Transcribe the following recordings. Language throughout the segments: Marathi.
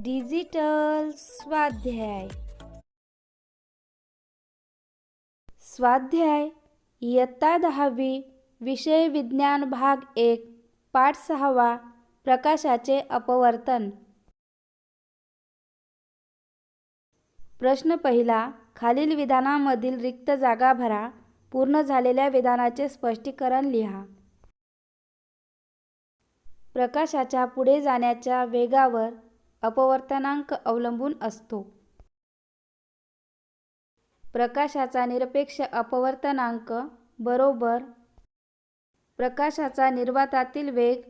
डिजिटल स्वाध्याय. स्वाध्याय इयत्ता 10वी, विषय विज्ञान, भाग 1, पाठ 6. प्रकाशाचे अपवर्तन. प्रश्न पहिला. खालील विधानामधील रिक्त जागा भरा. पूर्ण झालेल्या विधानाचे स्पष्टीकरण लिहा. प्रकाशाच्या पुढे जाण्याच्या वेगावर अपवर्तनांक अवलंबून असतो. प्रकाशाचा निरपेक्ष अपवर्तनांक बरोबर प्रकाशाचा निर्वातातील वेग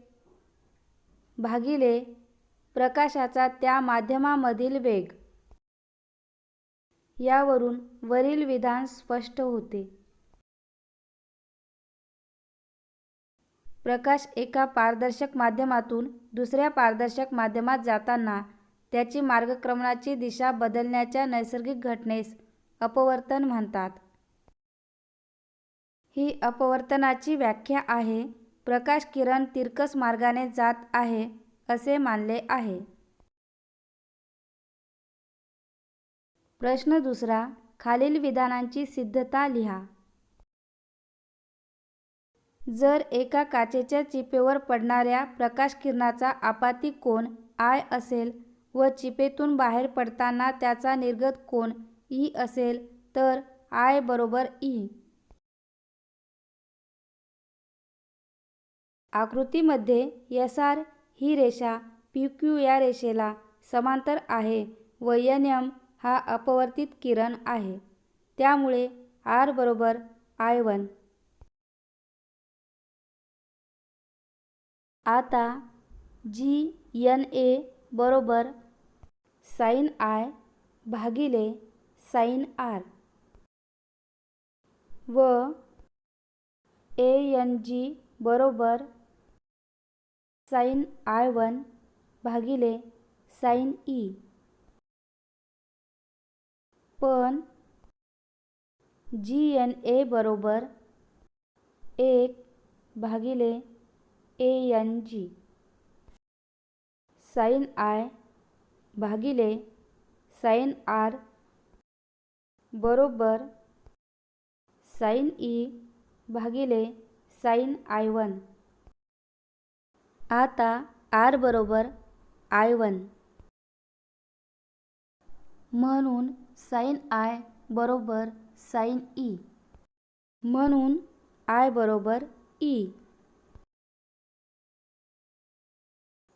भागिले प्रकाशाचा त्या माध्यमामधील वेग. यावरून वरील विधान स्पष्ट होते. प्रकाश एका पारदर्शक माध्यमातून दुसऱ्या पारदर्शक माध्यमात जाताना त्याची मार्गक्रमणाची दिशा बदलण्याच्या नैसर्गिक घटनेस अपवर्तन म्हणतात. ही अपवर्तनाची व्याख्या आहे. प्रकाश किरण तिरकस मार्गाने जात आहे असे मानले आहे. प्रश्न दुसरा. खालील विधानांची सिद्धता लिहा. जर एका काचेच्या चिपेवर पडणाऱ्या प्रकाशकिरणाचा आपाती कोन I असेल व चिपेतून बाहेर पडताना त्याचा निर्गत कोन E असेल तर I बरोबर E. आकृतीमध्ये SR ही रेषा PQ या रेषेला समांतर आहे व NM हा अपवर्तित किरण आहे. त्यामुळे R बरोबर I1. आता GNA बरोबर sin I भागिले sin R व ANG बरोबर sin I1 भागिले sin E. पण GNA बरोबर 1 भागिले ANG sin I भागिले sin R बरोबर sin E भागिले sin I1. आता R बरोबर I1 म्हणून sin I बरोबर sin E म्हणून I बरोबर E.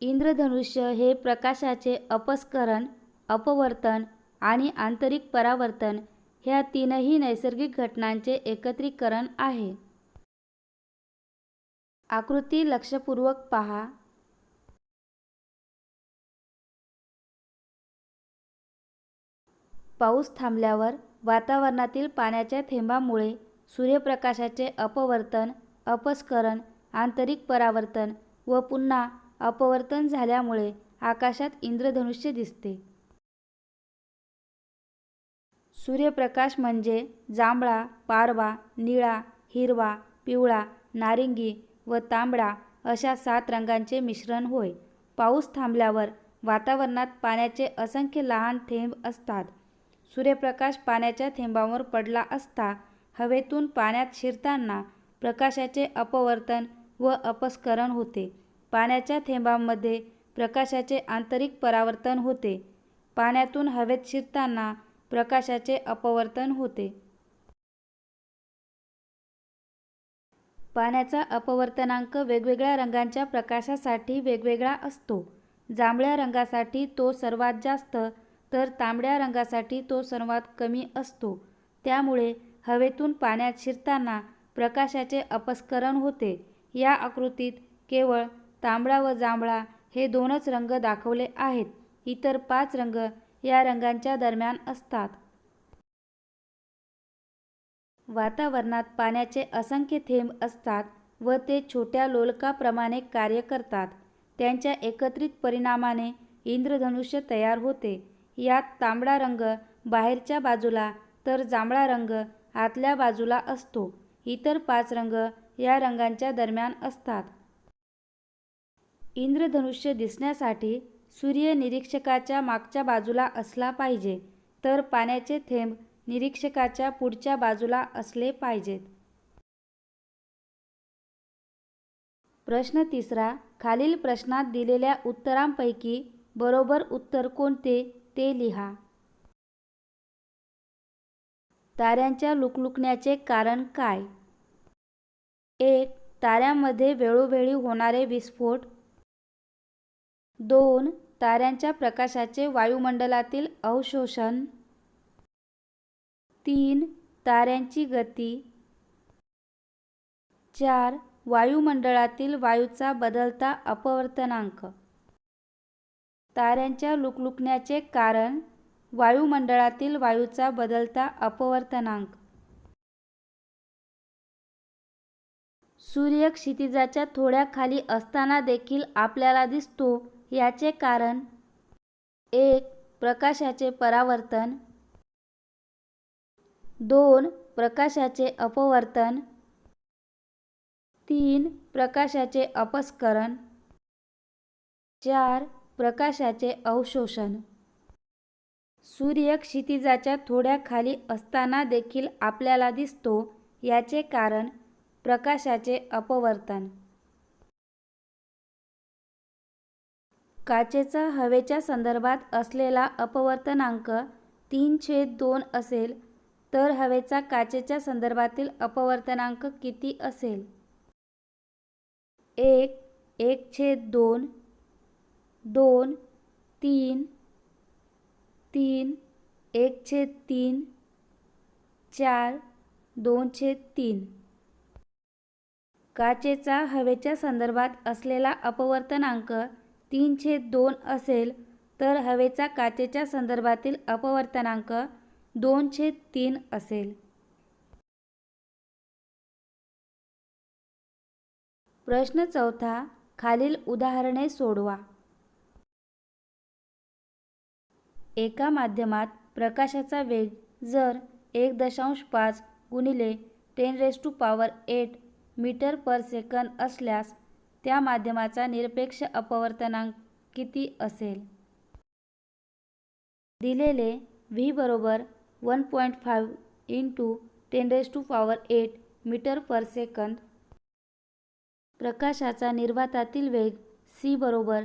इंद्रधनुष्य हे प्रकाशाचे अपस्करण, अपवर्तन आणि आंतरिक परावर्तन ह्या तीनही नैसर्गिक घटनांचे एकत्रीकरण आहे. आकृती लक्षपूर्वक पहा. पाऊस थांबल्यावर वातावरणातील पाण्याच्या थेंबामुळे सूर्यप्रकाशाचे अपवर्तन, अपस्करण, आंतरिक परावर्तन व पुन्हा अपवर्तन झाल्यामुळे आकाशात इंद्रधनुष्य दिसते. सूर्यप्रकाश म्हणजे जांभळा, पारवा, निळा, हिरवा, पिवळा, नारिंगी व तांबडा अशा 7 रंगांचे मिश्रण होय. पाऊस थांबल्यावर वातावरणात पाण्याचे असंख्य लहान थेंब असतात. सूर्यप्रकाश पाण्याच्या थेंबांवर पडला असता हवेतून पाण्यात शिरताना प्रकाशाचे अपवर्तन व अपस्करण होते. पाण्याच्या थेंबांमध्ये प्रकाशाचे आंतरिक परावर्तन होते. पाण्यातून हवेत शिरताना प्रकाशाचे अपवर्तन होते. पाण्याचा अपवर्तनांक वेगवेगळ्या रंगांच्या प्रकाशासाठी वेगवेगळा असतो. जांभळ्या रंगासाठी तो सर्वात जास्त तर तांबड्या रंगासाठी तो सर्वात कमी असतो. त्यामुळे हवेतून पाण्यात शिरताना प्रकाशाचे अपस्करण होते. या आकृतीत केवळ तांबडा व जांभळा हे 2च रंग दाखवले आहेत. इतर 5 रंग या रंगांच्या दरम्यान असतात. वातावरणात पाण्याचे असंख्य थेंब असतात व ते छोट्या लोलकाप्रमाणे कार्य करतात. त्यांच्या एकत्रित परिणामाने इंद्रधनुष्य तयार होते. यात तांबडा रंग बाहेरच्या बाजूला तर जांभळा रंग आतल्या बाजूला असतो. इतर 5 रंग या रंगांच्या दरम्यान असतात. इंद्रधनुष्य दिसण्यासाठी सूर्य निरीक्षकाच्या मागच्या बाजूला असला पाहिजे, तर पाण्याचे थेंब निरीक्षकाच्या पुढच्या बाजूला असले पाहिजेत. प्रश्न 3. खालील प्रश्नात दिलेल्या उत्तरांपैकी बरोबर उत्तर कोणते ते लिहा. ताऱ्यांच्या लुकलुकण्याचे कारण काय? 1. ताऱ्यांमध्ये वेळोवेळी होणारे विस्फोट. 2. ताऱ्यांच्या प्रकाशाचे वायुमंडलातील अवशोषण. 3. ताऱ्यांची गती. 4. वायुमंडळातील वायूचा बदलता अपवर्तनांक. ताऱ्यांच्या लुकलुकण्याचे कारण वायुमंडळातील वायूचा बदलता अपवर्तनांक. सूर्य क्षितिजाच्या थोड्या खाली असताना देखील आपल्याला दिसतो याचे कारण 1. प्रकाशाचे परावर्तन. 2. प्रकाशाचे अपवर्तन. 3. प्रकाशाचे अपस्करण. 4. प्रकाशाचे अवशोषण. सूर्य क्षितिजाच्या थोड्या खाली असताना देखील आपल्याला दिसतो याचे कारण प्रकाशाचे अपवर्तन. काचेचा हवेच्या संदर्भात असलेला अपवर्तनांक 3/2 असेल तर हवेचा काचेच्या संदर्भातील अपवर्तनांक किती असेल? 1. 1/2. 2. 3. 3. 1/3. 4. 2/3. काचेचा हवेच्या संदर्भात असलेला अपवर्तनांक 3/2 असेल तर हवेचा काचेच्या संदर्भातील अपवर्तनांक 2/3 असेल. प्रश्न 4. खालील उदाहरणे सोडवा. एका माध्यमात प्रकाशाचा वेग जर 1.5 गुणिले 10⁸ मीटर पर सेकंद असल्यास त्या माध्यमाचा निरपेक्ष अपवर्तनांक किती असेल? दिलेले v बरोबर 1.5 × 10⁸ मीटर पर सेकंद. प्रकाशाचा निर्वातातील वेग c बरोबर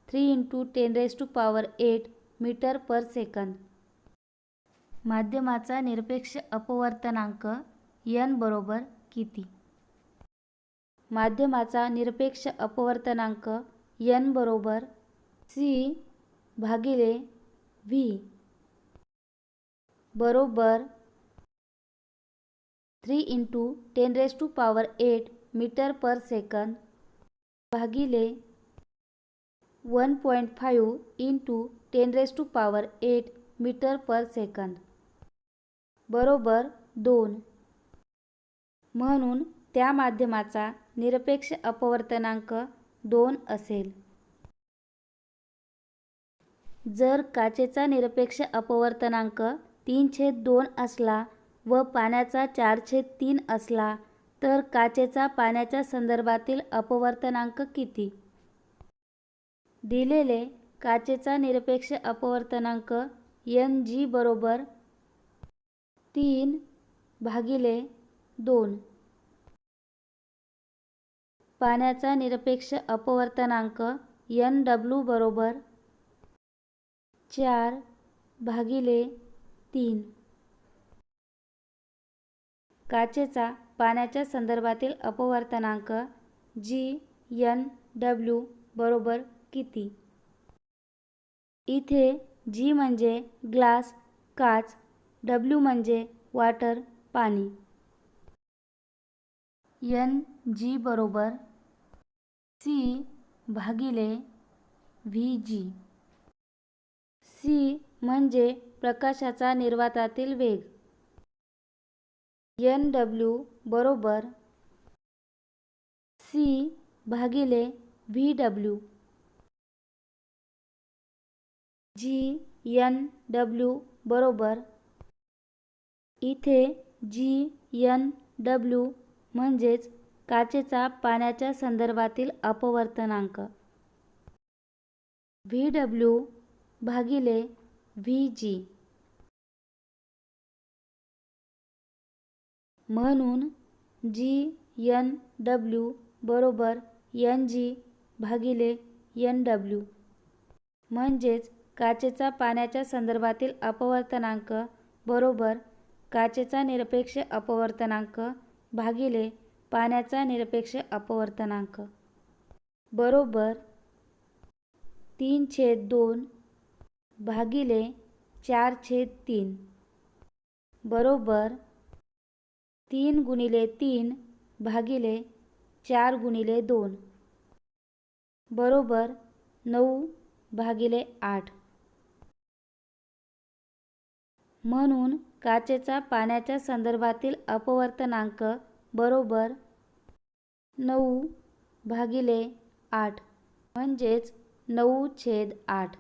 3 × 10⁸ मीटर पर सेकंद. माध्यमाचा निरपेक्ष अपवर्तनांक n बरोबर किती? माध्यमाचा निरपेक्ष अपवर्तनांक n बरोबर c भागिले v बरोबर 3 × 10⁸ मीटर पर सेकंद भागिले 1.5 × 10⁸ मीटर पर सेकंद बरोबर 2. म्हणून त्या माध्यमाचा निरपेक्ष अपवर्तनांक 2 असेल. जर काचेचा निरपेक्ष अपवर्तनांक 3/2 असला व पाण्याचा 4/3 असला तर काचेचा पाण्याच्या संदर्भातील अपवर्तनांक किती? दिलेले काचेचा निरपेक्ष अपवर्तनांक Ng बरोबर 3/2. पाण्याचा निरपेक्ष अपवर्तनांक Nw बरोबर 4/3. काचेचा पाण्याच्या संदर्भातील अपवर्तनांक Gn(w) बरोबर किती? इथे G म्हणजे ग्लास काच, W म्हणजे वॉटर पाणी. Ng बरोबर C/Vg. C म्हणजे प्रकाशाचा निर्वातातील वेग. Nw बरोबर C/Vw. Gn(w) बरोबर इथे Gn डब्ल्यू म्हणजेच काचेचा पाण्याच्या संदर्भातील अपवर्तनांक. VW भागिले VG. म्हणून GNW बरोबर NG भागिले NW म्हणजेच काचेचा पाण्याच्या संदर्भातील अपवर्तनांक बरोबर काचेचा निरपेक्ष अपवर्तनांक भागिले पाण्याचा निरपेक्ष अपवर्तनांक बरोबर 3/2 भागिले 4/3 बरोबर 3 गुणिले 3 भागिले 4 गुणिले 2 बरोबर 9/8. म्हणून काचेचा पाण्याच्या संदर्भातील अपवर्तनांक बरोबर 9/8 म्हणजेच 9/8.